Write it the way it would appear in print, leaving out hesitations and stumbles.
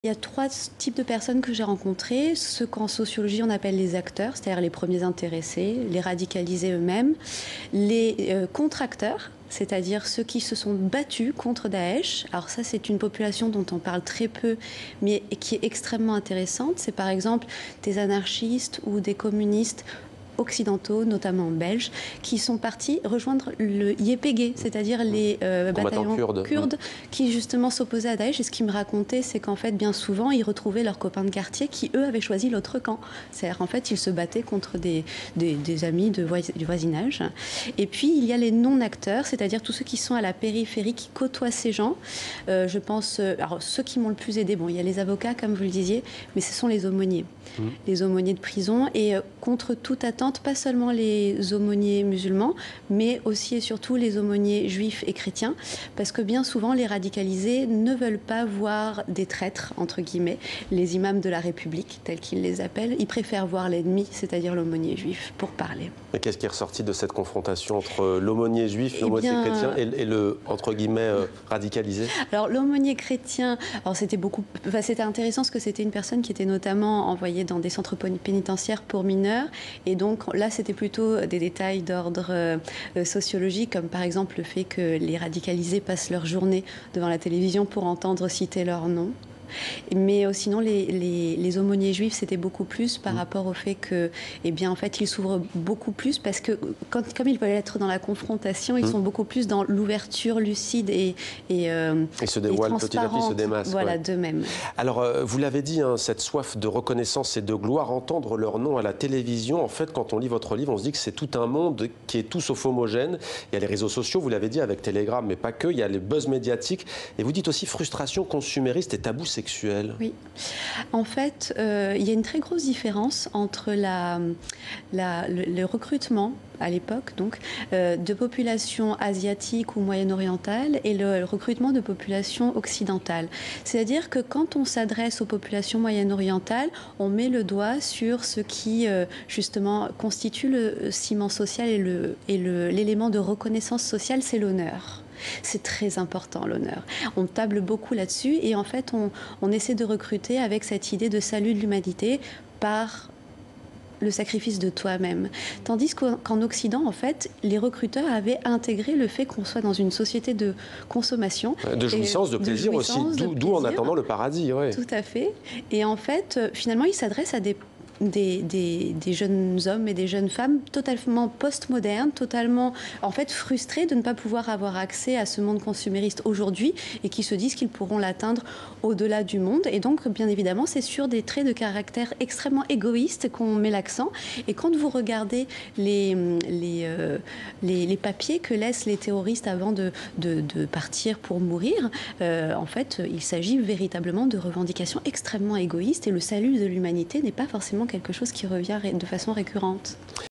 Il y a trois types de personnes que j'ai rencontrées. Ceux qu'en sociologie on appelle les acteurs, c'est-à-dire les premiers intéressés, les radicalisés eux-mêmes, les contracteurs, c'est-à-dire ceux qui se sont battus contre Daesh. Alors ça, c'est une population dont on parle très peu, mais qui est extrêmement intéressante. C'est par exemple des anarchistes ou des communistes occidentaux, notamment belges, qui sont partis rejoindre le YPG, c'est-à-dire les bataillons kurdes qui justement s'opposaient à Daesh. Et ce qu'ils me racontaient, c'est qu'en fait, bien souvent, ils retrouvaient leurs copains de quartier qui, eux, avaient choisi l'autre camp. C'est-à-dire qu'en fait, ils se battaient contre des amis du voisinage. Et puis, il y a les non-acteurs, c'est-à-dire tous ceux qui sont à la périphérie, qui côtoient ces gens. Je pense, alors ceux qui m'ont le plus aidé, bon, il y a les avocats, comme vous le disiez, mais ce sont les aumôniers. Les aumôniers de prison. Et contre toute attente, pas seulement les aumôniers musulmans, mais aussi et surtout les aumôniers juifs et chrétiens, parce que bien souvent, les radicalisés ne veulent pas voir des traîtres, entre guillemets, les imams de la République, tels qu'ils les appellent. Ils préfèrent voir l'ennemi, c'est-à-dire l'aumônier juif, pour parler. Et qu'est-ce qui est ressorti de cette confrontation entre l'aumônier juif, l'aumônier chrétien et le, entre guillemets, radicalisé? Alors, l'aumônier chrétien, alors c'était intéressant parce que c'était une personne qui était notamment envoyée dans des centres pénitentiaires pour mineurs. Et donc, là, c'était plutôt des détails d'ordre sociologique, comme par exemple le fait que les radicalisés passent leur journée devant la télévision pour entendre citer leur nom. Mais sinon, les aumôniers juifs, c'était beaucoup plus par rapport au fait que, eh bien, en fait, ils s'ouvrent beaucoup plus parce que, comme ils veulent être dans la confrontation, ils sont beaucoup plus dans l'ouverture lucide et se dévoilent petit à petit, se démassent. Voilà, d'eux-mêmes. Alors, vous l'avez dit, hein, cette soif de reconnaissance et de gloire, entendre leur nom à la télévision, en fait, quand on lit votre livre, on se dit que c'est tout un monde qui est tout sauf homogène. Il y a les réseaux sociaux, vous l'avez dit, avec Telegram, mais pas que. Il y a les buzz médiatiques. Et vous dites aussi frustration consumériste et tabou sexuel. Oui. En fait, il y a une très grosse différence entre le recrutement à l'époque donc de populations asiatiques ou moyen-orientales et le recrutement de populations occidentales. C'est-à-dire que quand on s'adresse aux populations moyen-orientales, on met le doigt sur ce qui justement constitue le ciment social et l'élément de reconnaissance sociale, c'est l'honneur. C'est très important, l'honneur. On table beaucoup là-dessus et en fait, on essaie de recruter avec cette idée de salut de l'humanité par le sacrifice de toi-même. Tandis qu'en Occident, en fait, les recruteurs avaient intégré le fait qu'on soit dans une société de consommation. De jouissance, de plaisir aussi, d'où en attendant le paradis. Ouais. Tout à fait. Et en fait, finalement, ils s'adressent à des jeunes hommes et des jeunes femmes totalement postmodernes, totalement en fait frustrés de ne pas pouvoir avoir accès à ce monde consumériste aujourd'hui et qui se disent qu'ils pourront l'atteindre au-delà du monde. Et donc, bien évidemment, c'est sur des traits de caractère extrêmement égoïstes qu'on met l'accent. Et quand vous regardez les papiers que laissent les terroristes avant de partir pour mourir, en fait, il s'agit véritablement de revendications extrêmement égoïstes et le salut de l'humanité n'est pas forcément quelque chose qui revient de façon récurrente.